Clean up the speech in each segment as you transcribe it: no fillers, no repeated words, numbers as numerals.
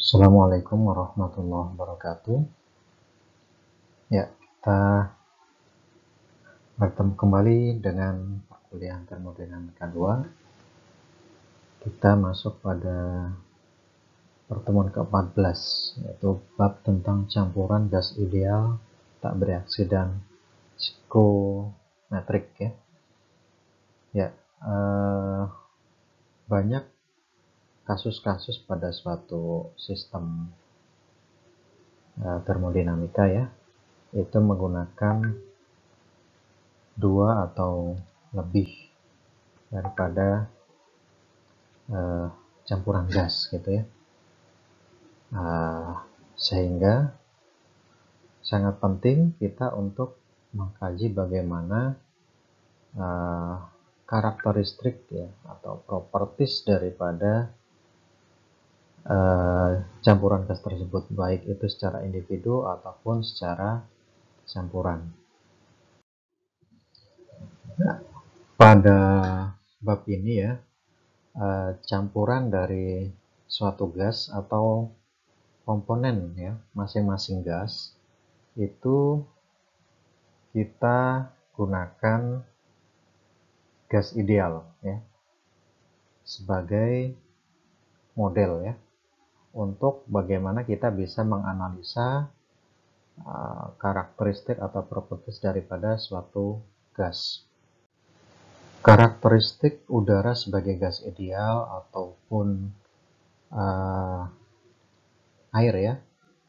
Assalamualaikum warahmatullahi wabarakatuh. Ya, kita bertemu kembali dengan perkuliahan termodinamika 2. Kita masuk pada pertemuan ke-14, yaitu bab tentang campuran gas ideal, tak bereaksi dan psikometrik ya. Ya, banyak kasus-kasus pada suatu sistem termodinamika ya, itu menggunakan dua atau lebih daripada campuran gas gitu ya, sehingga sangat penting kita untuk mengkaji bagaimana karakteristik ya atau properties daripada campuran gas tersebut, baik itu secara individu ataupun secara campuran. Nah, pada bab ini ya, campuran dari suatu gas atau komponen ya masing-masing gas itu kita gunakan gas ideal ya sebagai model ya untuk bagaimana kita bisa menganalisa karakteristik atau properties daripada suatu gas. Karakteristik udara sebagai gas ideal ataupun air ya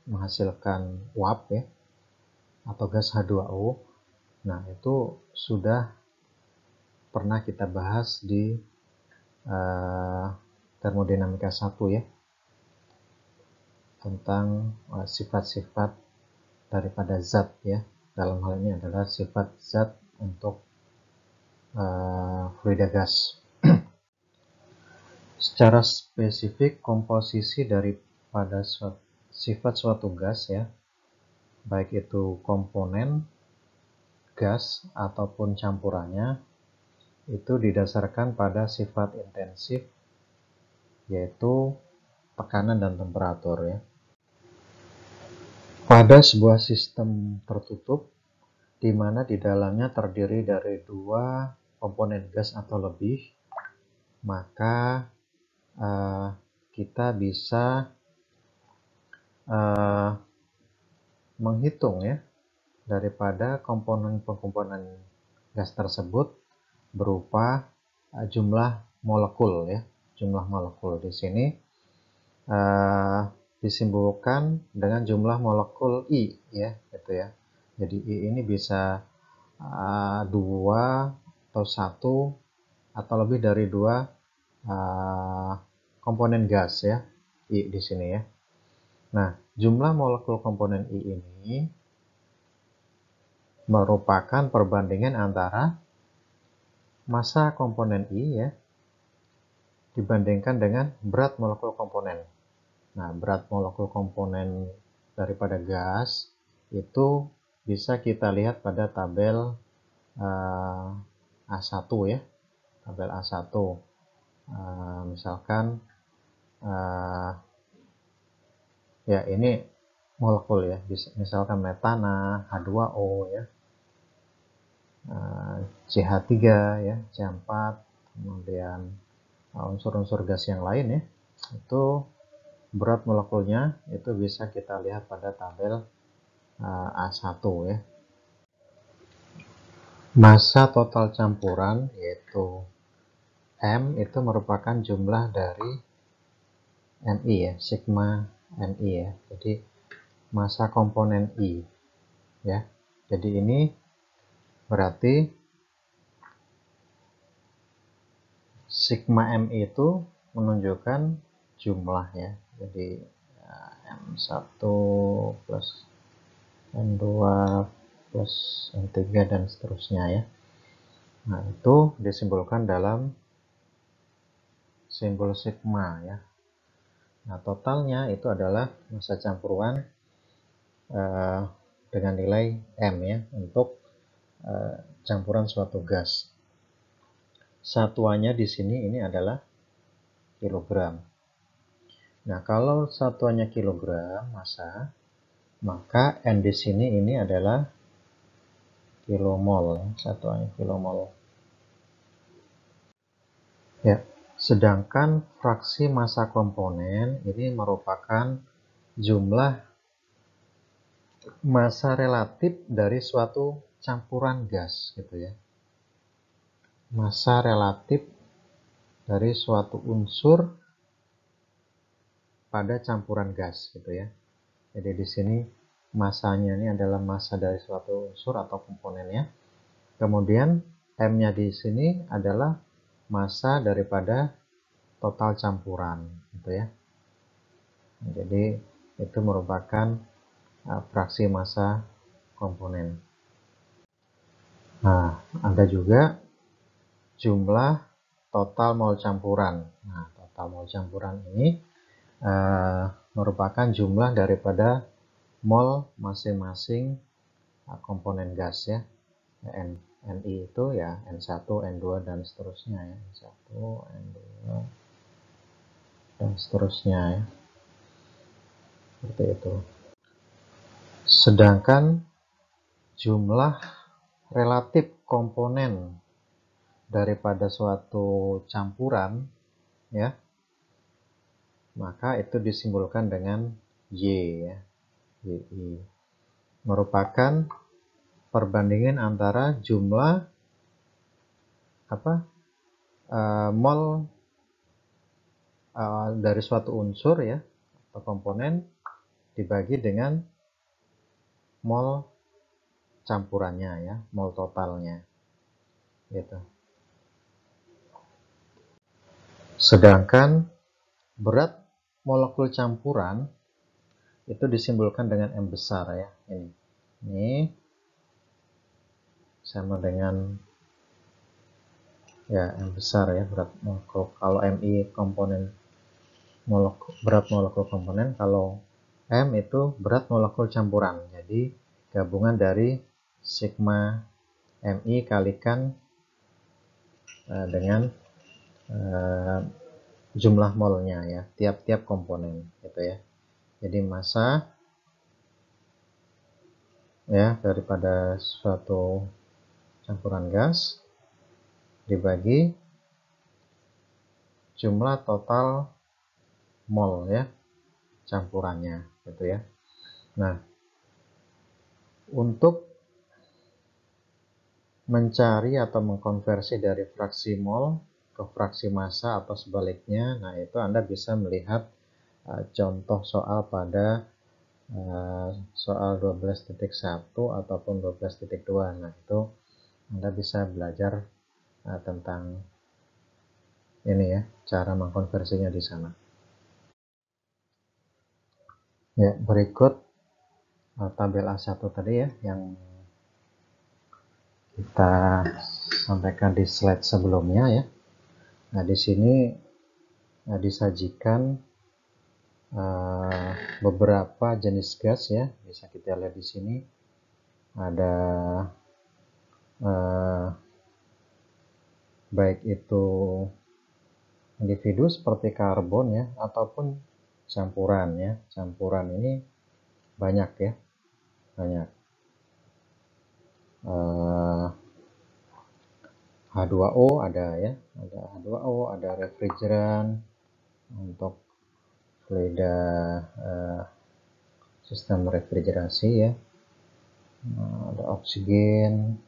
menghasilkan uap ya atau gas H2O. Nah, itu sudah pernah kita bahas di termodinamika 1 ya, tentang sifat-sifat daripada zat ya. Dalam hal ini adalah sifat zat untuk fluida gas. Secara spesifik komposisi daripada sifat suatu gas ya, baik itu komponen gas ataupun campurannya, itu didasarkan pada sifat intensif, yaitu tekanan dan temperatur ya. Pada sebuah sistem tertutup di mana di dalamnya terdiri dari dua komponen gas atau lebih, maka kita bisa menghitung ya daripada komponen-komponen gas tersebut berupa jumlah molekul ya. Jumlah molekul di sini disimbolkan dengan jumlah molekul I ya, gitu ya. Jadi I ini bisa 2 atau 1 atau lebih dari 2 komponen gas ya, I di sini ya. Nah, jumlah molekul komponen I ini merupakan perbandingan antara massa komponen I ya dibandingkan dengan berat molekul komponen. Nah, berat molekul komponen daripada gas itu bisa kita lihat pada tabel A1 ya. Tabel A1. Misalkan ya ini molekul ya. Misalkan metana, H2O ya. CH3 ya, CH4, kemudian unsur-unsur gas yang lain ya. Itu berat molekulnya itu bisa kita lihat pada tabel A1 ya. Massa total campuran yaitu M itu merupakan jumlah dari MI ya, sigma MI ya. Jadi massa komponen I ya. Jadi ini berarti sigma MI itu menunjukkan jumlah ya. Jadi M1 plus M2 plus M3 dan seterusnya ya. Nah, itu disimbolkan dalam simbol sigma ya. Nah, totalnya itu adalah massa campuran dengan nilai M ya untuk campuran suatu gas. Satuannya di sini ini adalah kilogram. Nah, kalau satuannya kilogram massa, maka N di sini ini adalah kilomol, satuannya kilomol. Ya, sedangkan fraksi massa komponen ini merupakan jumlah massa relatif dari suatu campuran gas, gitu ya. Massa relatif dari suatu unsur pada campuran gas, gitu ya. Jadi di sini massanya ini adalah massa dari suatu unsur atau komponennya. Kemudian M-nya di sini adalah massa daripada total campuran, gitu ya. Jadi itu merupakan fraksi massa komponen. Nah, ada juga jumlah total mol campuran. Nah, total mol campuran ini merupakan jumlah daripada mol masing-masing komponen gas ya. Ni itu ya N1, N2 dan seterusnya ya. N1, N2 dan seterusnya ya. Seperti itu. Sedangkan jumlah relatif komponen daripada suatu campuran ya, maka itu disimbolkan dengan Y ya. YI merupakan perbandingan antara jumlah mol dari suatu unsur ya atau komponen dibagi dengan mol campurannya ya, mol totalnya gitu. Sedangkan berat molekul campuran itu disimbolkan dengan M besar ya, ini sama dengan ya M besar ya, berat molekul. Kalau Mi komponen molekul, berat molekul komponen, kalau M itu berat molekul campuran. Jadi gabungan dari sigma Mi kalikan dengan jumlah molnya ya, tiap-tiap komponen gitu ya. Jadi massa ya daripada suatu campuran gas dibagi jumlah total mol ya campurannya gitu ya. Nah, untuk mencari atau mengkonversi dari fraksi mol ke fraksi massa atau sebaliknya, nah itu Anda bisa melihat contoh soal pada soal 12.1 ataupun 12.2. Nah, itu Anda bisa belajar tentang ini ya, cara mengkonversinya di sana. Ya, berikut tabel A1 tadi ya yang kita sampaikan di slide sebelumnya ya. Nah, di sini disajikan beberapa jenis gas ya, bisa kita lihat di sini ada baik itu individu seperti karbon ya ataupun campuran ya. Campuran ini banyak ya, banyak. H2O ada ya, ada H2O, ada refrigeran untuk fluida sistem refrigerasi ya, ada oksigen,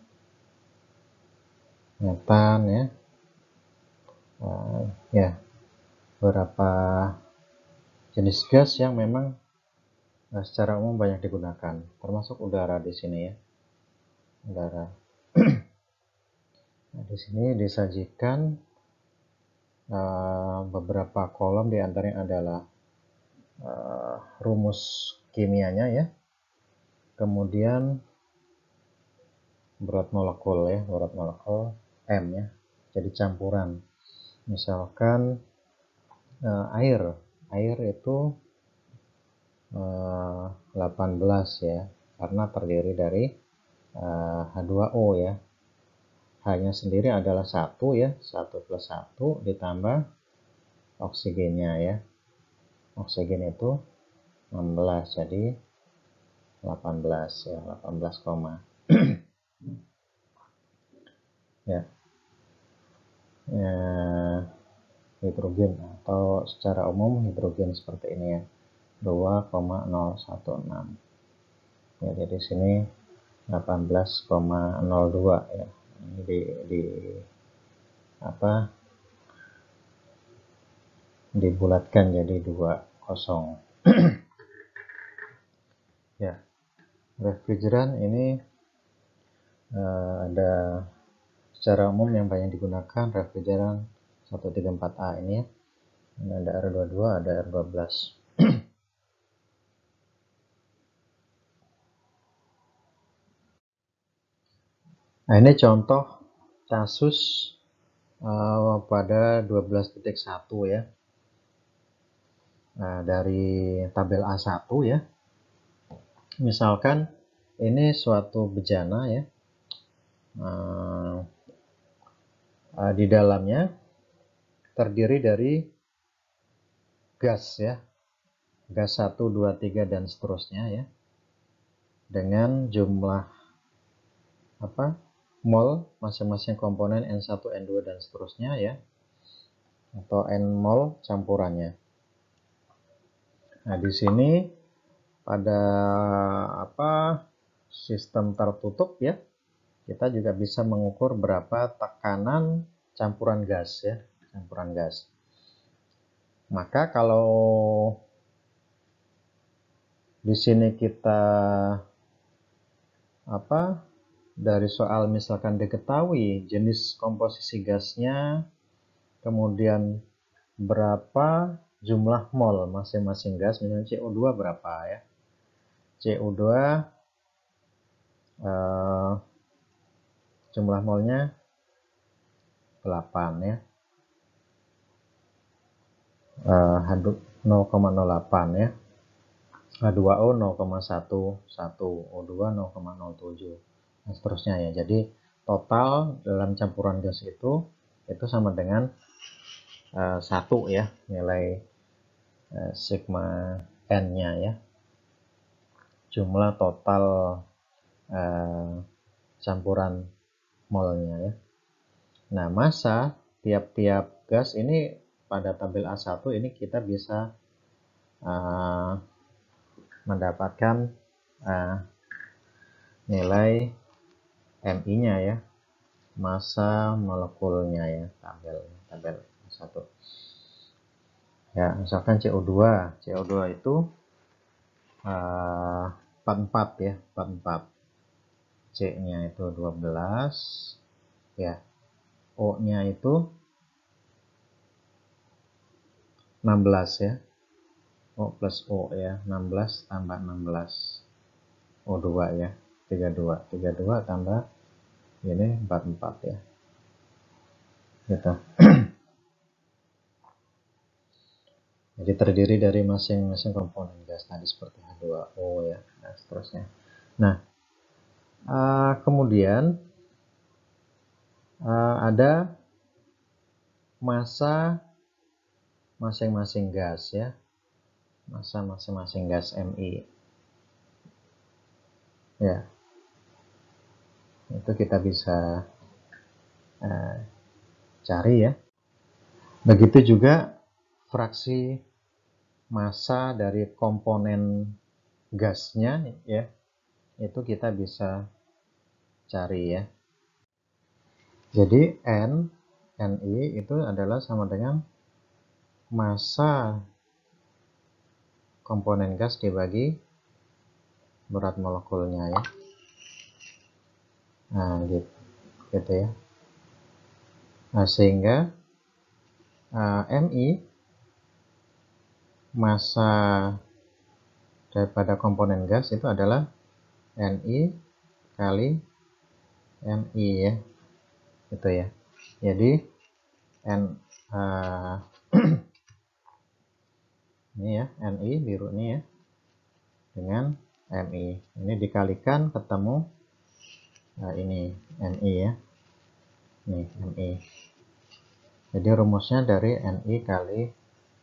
metan ya, ya beberapa jenis gas yang memang secara umum banyak digunakan, termasuk udara di sini ya, udara. Nah, di sini disajikan beberapa kolom, diantaranya adalah rumus kimianya ya, kemudian berat molekul ya, berat molekul M ya, jadi campuran. Misalkan air itu 18 ya, karena terdiri dari H2O ya. H-nya sendiri adalah 1 ya, 1 plus 1 ditambah oksigennya ya. oksigen itu 16, jadi 18 ya, 18, ya. Hidrogen atau secara umum hidrogen seperti ini ya, 2,016 ya. Jadi sini 18,02 ya. Ini di apa, dibulatkan jadi 20 ya. Refrigeran ini ada secara umum yang banyak digunakan refrigeran 134A ini ya. Ini ada R22, ada R12. Nah, ini contoh kasus pada 12.1 ya. Nah, dari tabel A1 ya. Misalkan ini suatu bejana ya. Di dalamnya terdiri dari gas ya. Gas 1, 2, 3 dan seterusnya ya. Dengan jumlah mol masing-masing komponen N1, N2 dan seterusnya ya. Atau N mol campurannya. Nah, di sini pada sistem tertutup ya, kita juga bisa mengukur berapa tekanan campuran gas ya, campuran gas. Maka kalau di sini kita dari soal misalkan diketahui jenis komposisi gasnya, kemudian berapa jumlah mol masing-masing gas, misalnya CO2 berapa ya, CO2 jumlah molnya 8 ya, 0,08 ya, H2O 0,11, O2 0,07 dan seterusnya ya. Jadi total dalam campuran gas itu sama dengan 1 ya, nilai sigma N-nya ya, jumlah total campuran molnya ya. Nah, massa tiap-tiap gas ini pada tabel A1 ini kita bisa mendapatkan nilai MI-nya ya, massa molekulnya ya, tabel A1. Ya, misalkan CO2 itu 44 ya, 44. C-nya itu 12 ya. O-nya itu 16 ya. O plus O ya, 16 tambah 16. O2 ya, 32. 32 tambah ini 44 ya. Gitu. Jadi terdiri dari masing-masing komponen gas tadi seperti H2O ya, dan seterusnya. Nah, kemudian ada massa masing-masing gas ya, massa masing-masing gas MI ya. Itu kita bisa cari ya. Begitu juga fraksi massa dari komponen gasnya ya, itu kita bisa cari ya. Jadi Ni itu adalah sama dengan massa komponen gas dibagi berat molekulnya ya. Nah, gitu ya. Nah, sehingga Mi massa daripada komponen gas itu adalah Ni kali Mi ya, gitu ya. Jadi ini ya, Ni biru ini ya, dengan Mi ini dikalikan ketemu ini Mi ya, nih Mi. Jadi rumusnya dari Ni kali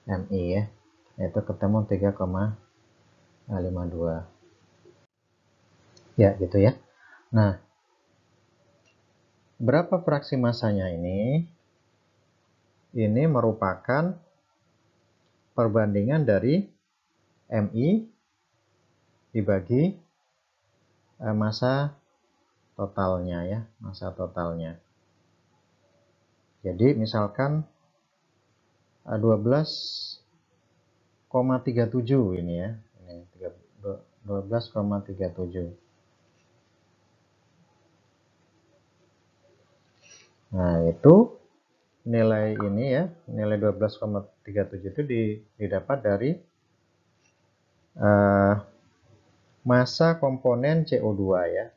Mi ya. yaitu ketemu 3,52. Ya, gitu ya. Nah, berapa fraksi masanya ini? Ini merupakan perbandingan dari MI dibagi massa totalnya ya, massa totalnya. Jadi misalkan 12,37 ini ya. Ini 12,37. Nah, itu nilai ini ya, nilai 12,37 itu didapat dari massa komponen CO2 ya.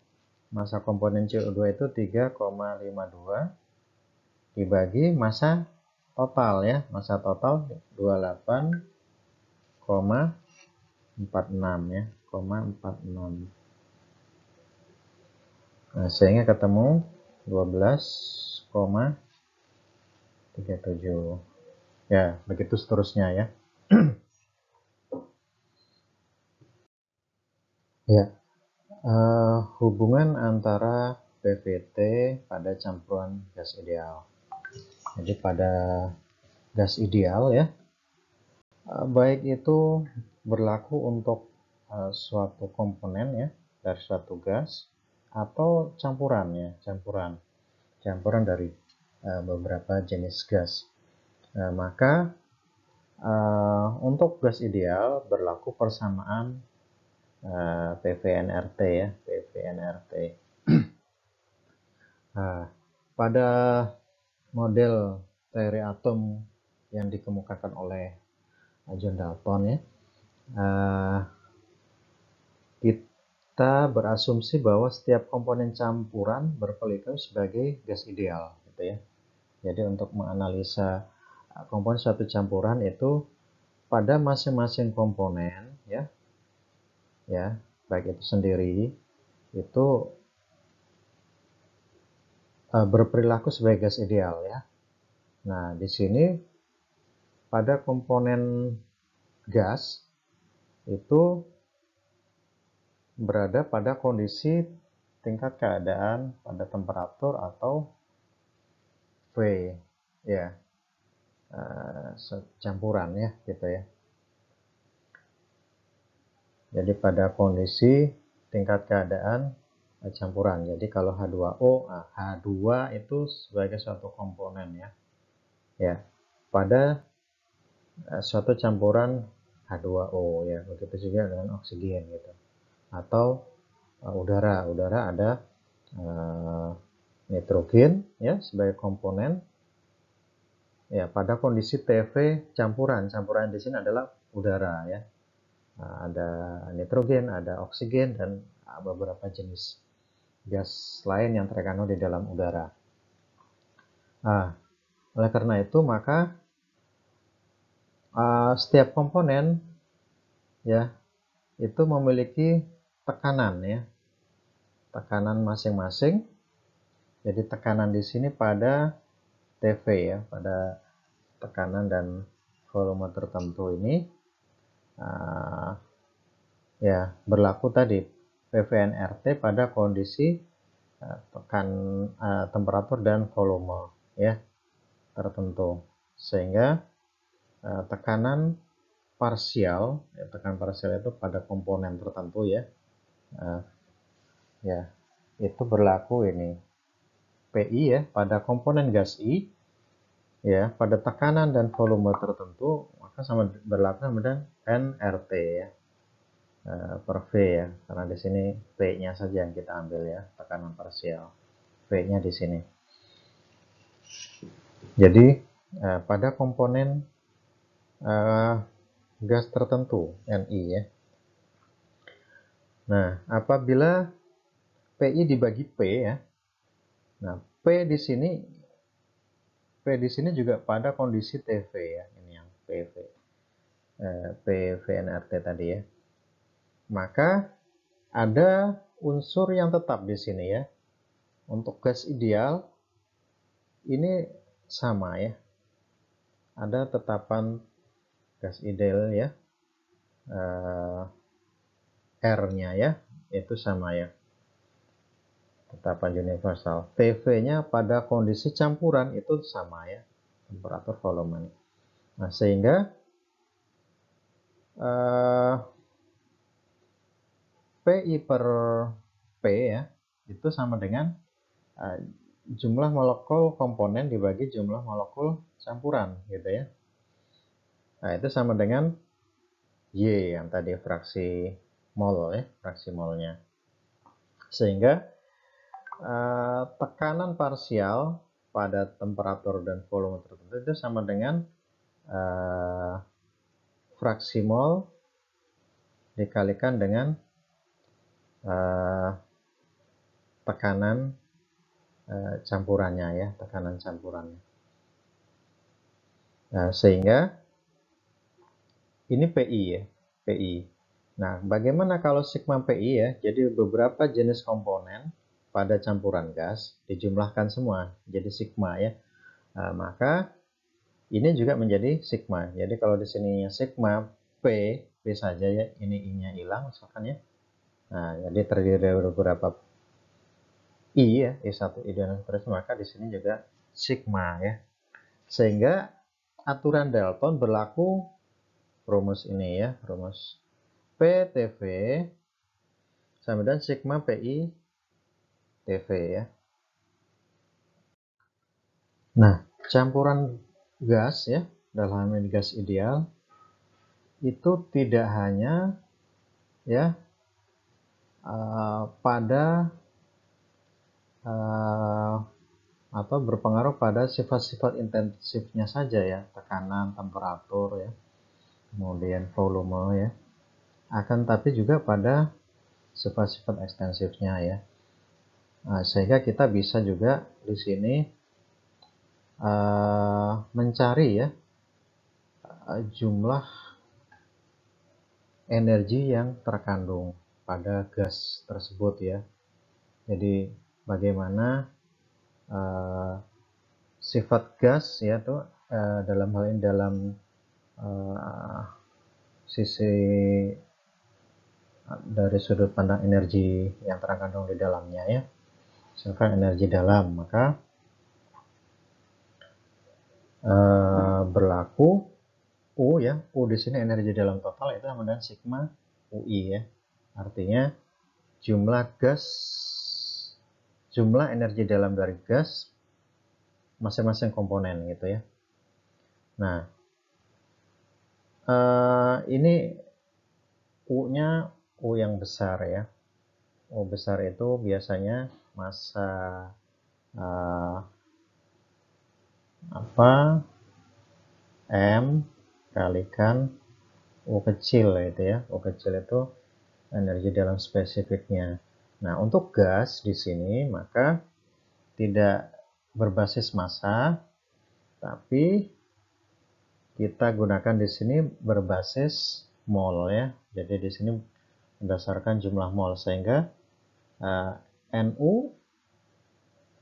Massa komponen CO2 itu 3,52 dibagi massa total ya. Massa total 28,46 ya, 0,46. Nah, sehingga ketemu 12,37. Ya, begitu seterusnya ya. Ya, hubungan antara PVT pada campuran gas ideal. Jadi pada gas ideal ya, baik itu berlaku untuk suatu komponen ya dari suatu gas atau campurannya, campuran dari beberapa jenis gas. Maka untuk gas ideal berlaku persamaan PVNRT ya, PVNRT. Nah, pada model teori atom yang dikemukakan oleh John Dalton ya, kita berasumsi bahwa setiap komponen campuran berpeluang sebagai gas ideal, gitu ya. Jadi untuk menganalisa komponen suatu campuran itu pada masing-masing komponen ya, baik itu sendiri itu berperilaku sebagai gas ideal ya. Nah, di sini pada komponen gas itu berada pada kondisi tingkat keadaan pada temperatur atau V ya, campuran ya gitu ya. Jadi pada kondisi tingkat keadaan campuran. Jadi kalau H2O, H2 itu sebagai suatu komponen ya. Ya, pada suatu campuran H2O ya, begitu juga dengan oksigen gitu. Atau udara ada nitrogen ya sebagai komponen ya pada kondisi TV campuran di sini adalah udara ya. Ada nitrogen, ada oksigen dan beberapa jenis gas lain yang terkandung di dalam udara. Oleh karena itu maka setiap komponen ya itu memiliki tekanan ya, tekanan masing-masing. Jadi tekanan di sini pada TV ya, pada tekanan dan volume tertentu ini ya berlaku tadi PVNRT pada kondisi temperatur dan volume ya tertentu, sehingga tekanan parsial itu pada komponen tertentu ya ya itu berlaku ini PI ya pada komponen gas I ya pada tekanan dan volume tertentu, maka sama berlaku dengan nRT ya per V ya, karena di sini V-nya saja yang kita ambil ya, tekanan parsial. V-nya di sini. Jadi pada komponen gas tertentu Ni ya. Nah, apabila PI dibagi P ya. Nah, P di sini juga pada kondisi TV ya, ini yang PV. PVNRT tadi ya. Maka ada unsur yang tetap di sini ya. Untuk gas ideal ini sama ya. Ada tetapan gas ideal ya, R-nya ya, itu sama ya, tetapan universal. PV-nya pada kondisi campuran itu sama ya, temperatur volume. Nah, sehingga PI per P ya, itu sama dengan jumlah molekul komponen dibagi jumlah molekul campuran gitu ya. Nah, itu sama dengan Y yang tadi fraksi mol ya, fraksi molnya. Sehingga tekanan parsial pada temperatur dan volume tertentu itu sama dengan fraksi mol dikalikan dengan tekanan campurannya ya, tekanan campurannya. Nah, sehingga ini PI ya, PI. Nah, bagaimana kalau sigma PI ya? Jadi beberapa jenis komponen pada campuran gas dijumlahkan semua jadi sigma ya. Nah, maka ini juga menjadi sigma. Jadi kalau di sininya sigma P saja ya, ini I-nya hilang misalkan ya. Nah, jadi terdiri dari beberapa I ya, I1, I2 dan seterusnya, maka di sini juga sigma ya. Sehingga aturan Dalton berlaku rumus ini ya, rumus PTV sama dengan sigma PI TV ya. Nah, campuran gas ya, dalam ini gas ideal itu tidak hanya ya pada atau berpengaruh pada sifat-sifat intensifnya saja ya, tekanan, temperatur ya, kemudian volume ya, akan tapi juga pada sifat-sifat ekstensifnya ya. Nah, sehingga kita bisa juga di sini mencari ya jumlah energi yang terkandung pada gas tersebut ya. Jadi bagaimana sifat gas ya tuh dalam hal ini dalam sisi dari sudut pandang energi yang terkandung di dalamnya ya, misalkan energi dalam, maka berlaku U ya, U di sini energi dalam total itu sama dengan sigma UI ya, artinya jumlah energi dalam dari gas masing-masing komponen gitu ya. Nah, ini U-nya U yang besar ya. U besar itu biasanya massa M kalikan U kecil itu ya. U kecil itu energi dalam spesifiknya. Nah, untuk gas di sini maka tidak berbasis massa, tapi kita gunakan di sini berbasis mol ya. Jadi di sini berdasarkan jumlah mol, sehingga NU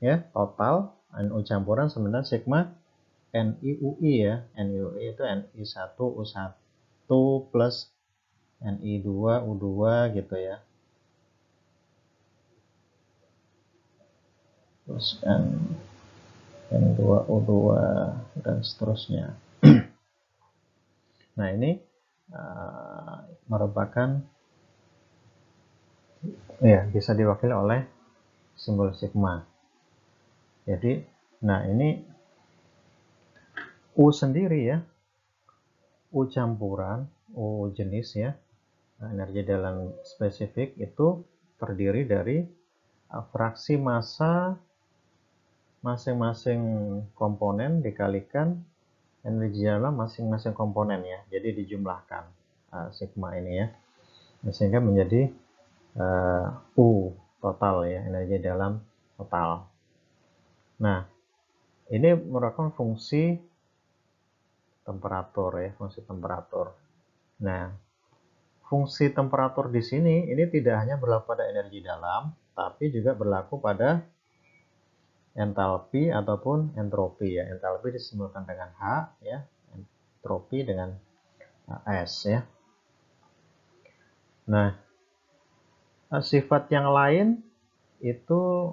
ya total, NU campuran sama sigma NiUI ya. NiUI itu Ni1 U1 plus Ni2 U2 gitu ya. Terus N2 U2 dan seterusnya. Nah, ini merupakan ya bisa diwakili oleh simbol sigma. Jadi, nah ini U sendiri ya, U campuran, U jenis ya, energi dalam spesifik itu terdiri dari fraksi massa masing-masing komponen dikalikan energi dalam masing-masing komponen ya. Jadi dijumlahkan sigma ini ya, sehingga menjadi U total ya, energi dalam total. Nah, ini merupakan fungsi temperatur ya, fungsi temperatur. Nah, fungsi temperatur di sini ini tidak hanya berlaku pada energi dalam, tapi juga berlaku pada entalpi ataupun entropi ya. Entalpi disimbolkan dengan H ya, entropi dengan S ya. Nah, sifat yang lain itu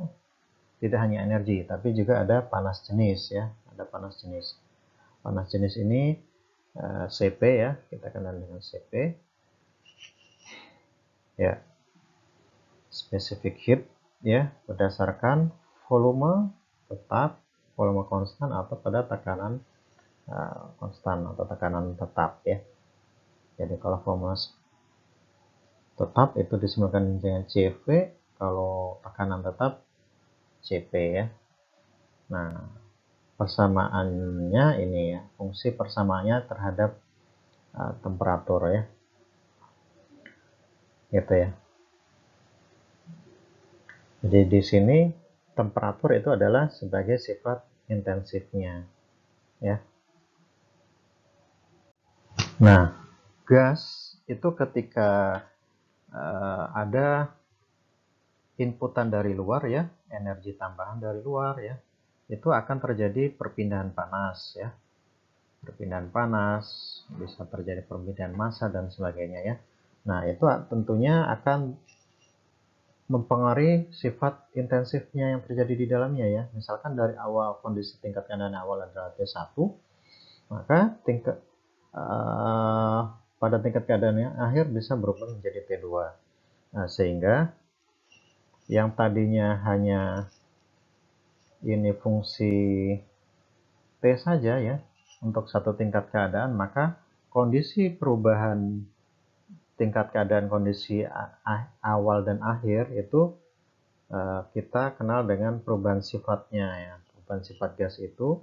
tidak hanya energi, tapi juga ada panas jenis ya. Ada panas jenis. Panas jenis ini Cp ya, kita kenal dengan Cp. Ya, specific heat ya, berdasarkan volume tetap, volume konstan atau pada tekanan konstan atau tekanan tetap ya. Jadi kalau volume tetap itu disebutkan dengan Cv, kalau tekanan tetap Cp ya. Nah, persamaannya ini ya, fungsi persamaannya terhadap temperatur ya, gitu ya. Jadi di sini temperatur itu adalah sebagai sifat intensifnya ya. Nah, gas itu ketika ada inputan dari luar ya, energi tambahan dari luar ya, itu akan terjadi perpindahan panas ya. Perpindahan panas, bisa terjadi perpindahan massa dan sebagainya ya. Nah, itu tentunya akan mempengaruhi sifat intensifnya yang terjadi di dalamnya ya. Misalkan dari awal kondisi tingkat keadaan awal adalah T1, maka pada tingkat keadaan yang akhir bisa berubah menjadi T2. Nah, sehingga yang tadinya hanya ini fungsi T saja ya untuk satu tingkat keadaan, maka kondisi perubahan tingkat keadaan kondisi awal dan akhir itu kita kenal dengan perubahan sifatnya ya. Perubahan sifat gas itu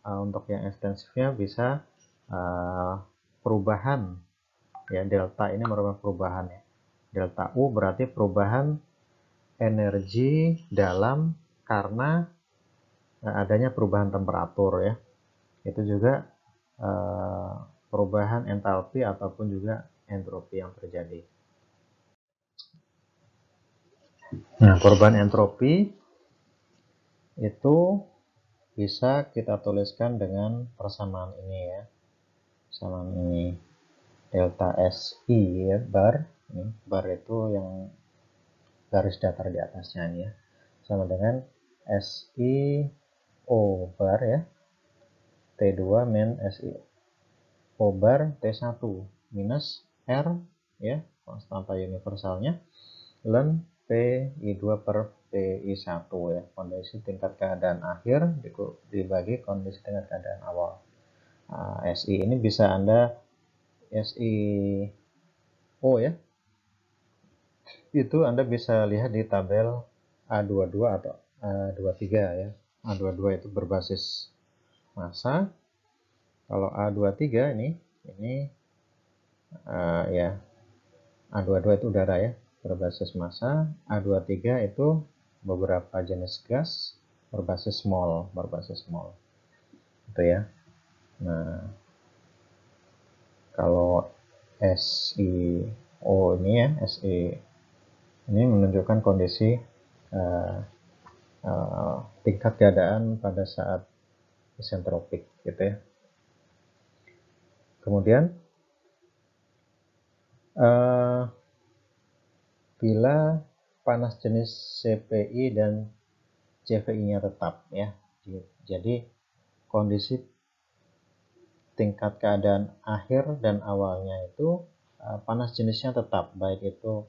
untuk yang ekstensifnya bisa perubahan ya, delta ini merupakan perubahan ya. Delta U berarti perubahan energi dalam karena adanya perubahan temperatur ya. Itu juga perubahan entalpi ataupun juga entropi yang terjadi. Nah, perubahan entropi itu bisa kita tuliskan dengan persamaan ini ya. Persamaan ini delta SI ya, bar. Ini bar itu yang garis datar di atasnya ini ya. Sama dengan SIO bar ya. T2 min SIO bar T1 minus R ya, konstanta universalnya, ln PI2 per PI1 ya, kondisi tingkat keadaan akhir dibagi kondisi tingkat keadaan awal. SI ini bisa Anda SIO ya, itu Anda bisa lihat di tabel A22 atau A23 ya. A22 itu berbasis massa, kalau A23 ini ya, A22 itu udara ya, berbasis massa. A23 itu beberapa jenis gas berbasis mol itu ya. Nah, kalau SIO ini ya, SI ini menunjukkan kondisi tingkat keadaan pada saat isentropik gitu ya. Kemudian bila panas jenis CPI dan CVI-nya tetap ya, jadi kondisi tingkat keadaan akhir dan awalnya itu panas jenisnya tetap, baik itu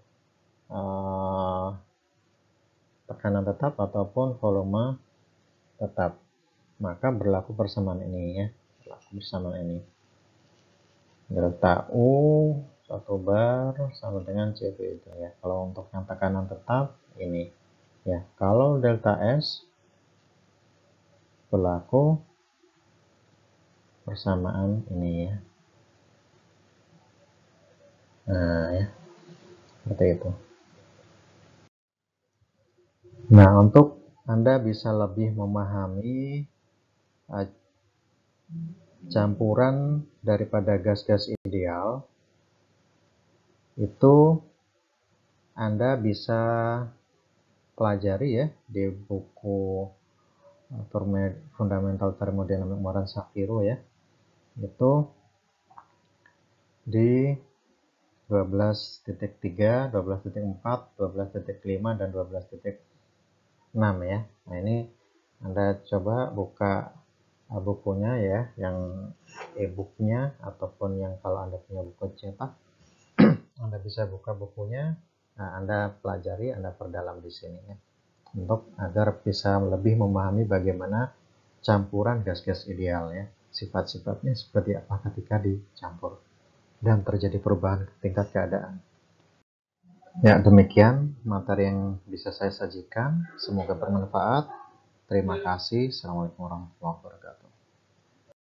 tekanan tetap ataupun volume tetap, maka berlaku persamaan ini ya, delta U 1 bar sama dengan CV itu ya. Kalau untuk yang tekanan tetap ini ya, kalau delta S berlaku persamaan ini ya. Nah ya, seperti itu. Nah, untuk Anda bisa lebih memahami campuran daripada gas-gas ideal, itu Anda bisa pelajari ya di buku Fundamental Thermodynamic Moran Shapiro ya. Itu di 12.3, 12.4, 12.5, dan 12.6 ya. Nah, ini Anda coba buka bukunya ya, yang e-booknya, ataupun yang kalau Anda punya buku cetak, Anda bisa buka bukunya. Nah, Anda pelajari, Anda perdalam di sini ya, untuk agar bisa lebih memahami bagaimana campuran gas-gas ideal ya, sifat-sifatnya seperti apa ketika dicampur dan terjadi perubahan tingkat keadaan. Ya, demikian materi yang bisa saya sajikan. Semoga bermanfaat. Terima kasih. Assalamualaikum warahmatullahi wabarakatuh.